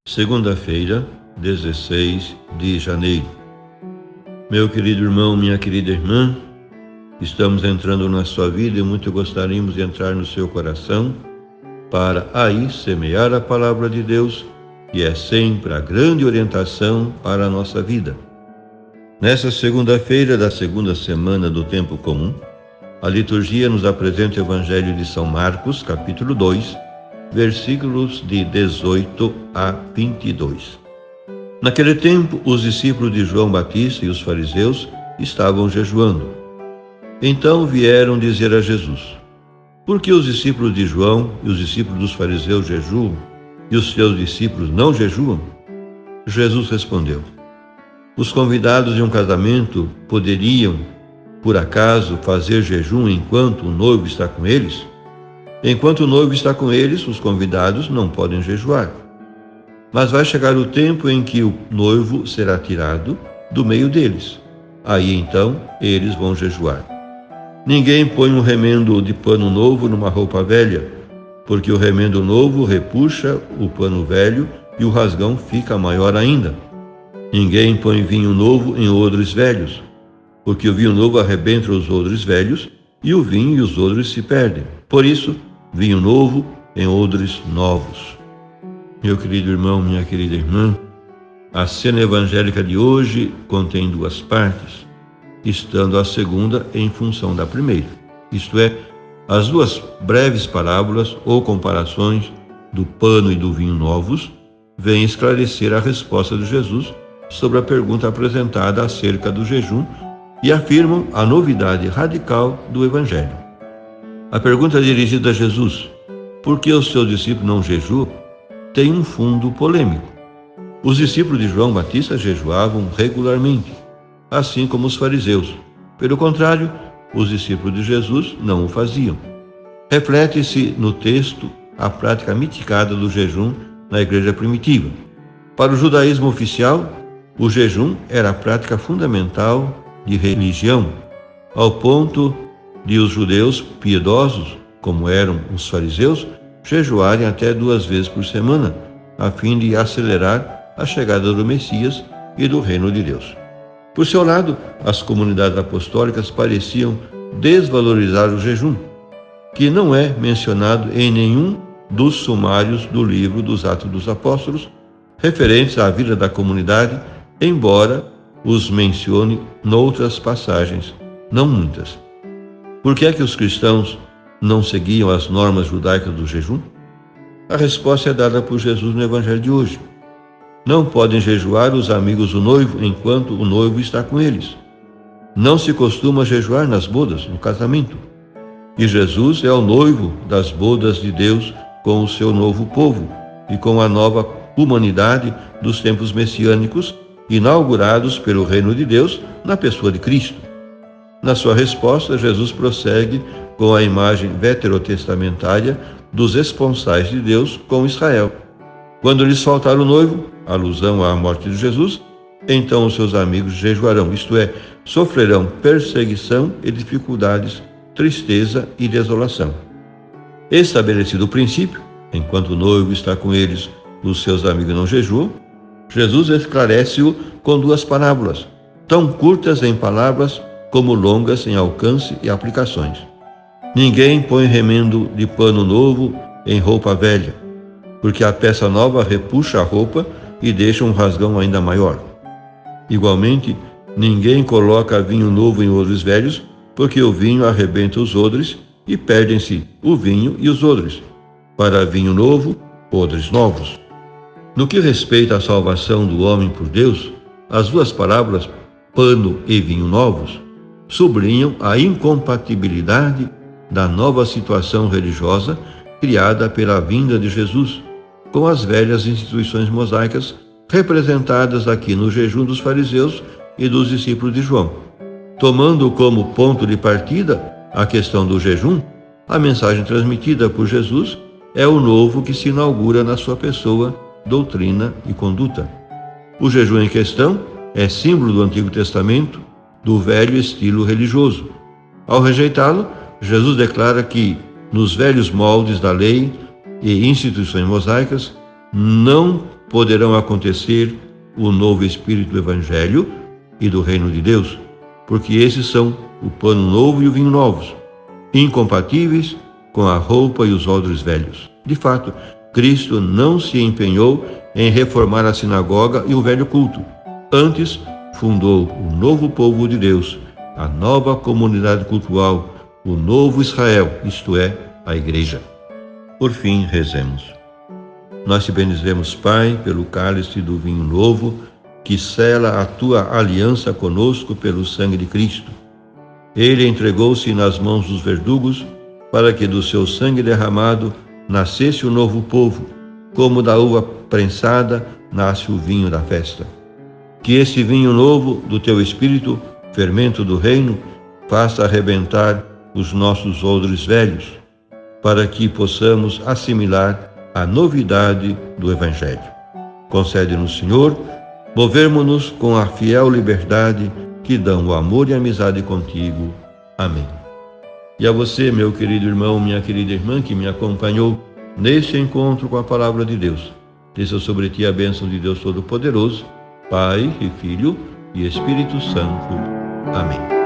Segunda-feira, 16 de janeiro. Meu querido irmão, minha querida irmã, estamos entrando na sua vida e muito gostaríamos de entrar no seu coração para aí semear a palavra de Deus, que é sempre a grande orientação para a nossa vida. Nessa segunda-feira da segunda semana do tempo comum, a liturgia nos apresenta o Evangelho de São Marcos, capítulo 2, versículos de 18 a 22. Naquele tempo, os discípulos de João Batista e os fariseus estavam jejuando. Então vieram dizer a Jesus: por que os discípulos de João e os discípulos dos fariseus jejuam e os seus discípulos não jejuam? Jesus respondeu: os convidados de um casamento poderiam, por acaso, fazer jejum enquanto o noivo está com eles? Enquanto o noivo está com eles, os convidados não podem jejuar. Mas vai chegar o tempo em que o noivo será tirado do meio deles. Aí então eles vão jejuar. Ninguém põe um remendo de pano novo numa roupa velha, porque o remendo novo repuxa o pano velho e o rasgão fica maior ainda. Ninguém põe vinho novo em odres velhos, porque o vinho novo arrebenta os odres velhos e o vinho e os odres se perdem. Por isso, vinho novo em odres novos. Meu querido irmão, minha querida irmã, a cena evangélica de hoje contém duas partes, estando a segunda em função da primeira. Isto é, as duas breves parábolas ou comparações do pano e do vinho novos vêm esclarecer a resposta de Jesus sobre a pergunta apresentada acerca do jejum e afirmam a novidade radical do Evangelho. A pergunta dirigida a Jesus, por que os seus discípulos não jejuam, tem um fundo polêmico. Os discípulos de João Batista jejuavam regularmente, assim como os fariseus. Pelo contrário, os discípulos de Jesus não o faziam. Reflete-se no texto a prática miticada do jejum na igreja primitiva. Para o judaísmo oficial, o jejum era a prática fundamental de religião, ao ponto de os judeus piedosos, como eram os fariseus, jejuarem até 2 vezes por semana, a fim de acelerar a chegada do Messias e do reino de Deus. Por seu lado, as comunidades apostólicas pareciam desvalorizar o jejum, que não é mencionado em nenhum dos sumários do livro dos Atos dos Apóstolos, referentes à vida da comunidade, embora os mencione noutras passagens, não muitas. Por que é que os cristãos não seguiam as normas judaicas do jejum? A resposta é dada por Jesus no Evangelho de hoje. Não podem jejuar os amigos do noivo enquanto o noivo está com eles. Não se costuma jejuar nas bodas, no casamento. E Jesus é o noivo das bodas de Deus com o seu novo povo e com a nova humanidade dos tempos messiânicos, inaugurados pelo reino de Deus na pessoa de Cristo. Na sua resposta, Jesus prossegue com a imagem veterotestamentária dos esponsais de Deus com Israel. Quando lhes faltar o noivo, alusão à morte de Jesus, então os seus amigos jejuarão, isto é, sofrerão perseguição e dificuldades, tristeza e desolação. Estabelecido o princípio, enquanto o noivo está com eles, os seus amigos não jejuam, Jesus esclarece-o com 2 parábolas, tão curtas em palavras como longas em alcance e aplicações. Ninguém põe remendo de pano novo em roupa velha, porque a peça nova repuxa a roupa e deixa um rasgão ainda maior. Igualmente, ninguém coloca vinho novo em odres velhos, porque o vinho arrebenta os odres e perdem-se o vinho e os odres. Para vinho novo, odres novos. No que respeita à salvação do homem por Deus, as 2 parábolas, pano e vinho novos, sublinham a incompatibilidade da nova situação religiosa criada pela vinda de Jesus, com as velhas instituições mosaicas representadas aqui no jejum dos fariseus e dos discípulos de João. Tomando como ponto de partida a questão do jejum, a mensagem transmitida por Jesus é o novo que se inaugura na sua pessoa, doutrina e conduta. O jejum em questão é símbolo do Antigo Testamento, do velho estilo religioso. Ao rejeitá-lo, Jesus declara que, nos velhos moldes da lei e instituições mosaicas, não poderão acontecer o novo espírito do Evangelho e do Reino de Deus, porque esses são o pano novo e o vinho novos, incompatíveis com a roupa e os odres velhos. De fato, Cristo não se empenhou em reformar a sinagoga e o velho culto. Antes, fundou o novo povo de Deus, a nova comunidade cultural, o novo Israel, isto é, a Igreja. Por fim, rezemos. Nós te bendizemos, Pai, pelo cálice do vinho novo, que sela a tua aliança conosco pelo sangue de Cristo. Ele entregou-se nas mãos dos verdugos, para que do seu sangue derramado nascesse o novo povo, como da uva prensada nasce o vinho da festa. Que esse vinho novo do teu Espírito, fermento do reino, faça arrebentar os nossos odres velhos, para que possamos assimilar a novidade do Evangelho. Concede-nos, Senhor, movermos-nos com a fiel liberdade que dão o amor e a amizade contigo. Amém. E a você, meu querido irmão, minha querida irmã, que me acompanhou neste encontro com a Palavra de Deus, desça sobre ti a bênção de Deus Todo-Poderoso, Pai e Filho e Espírito Santo. Amém.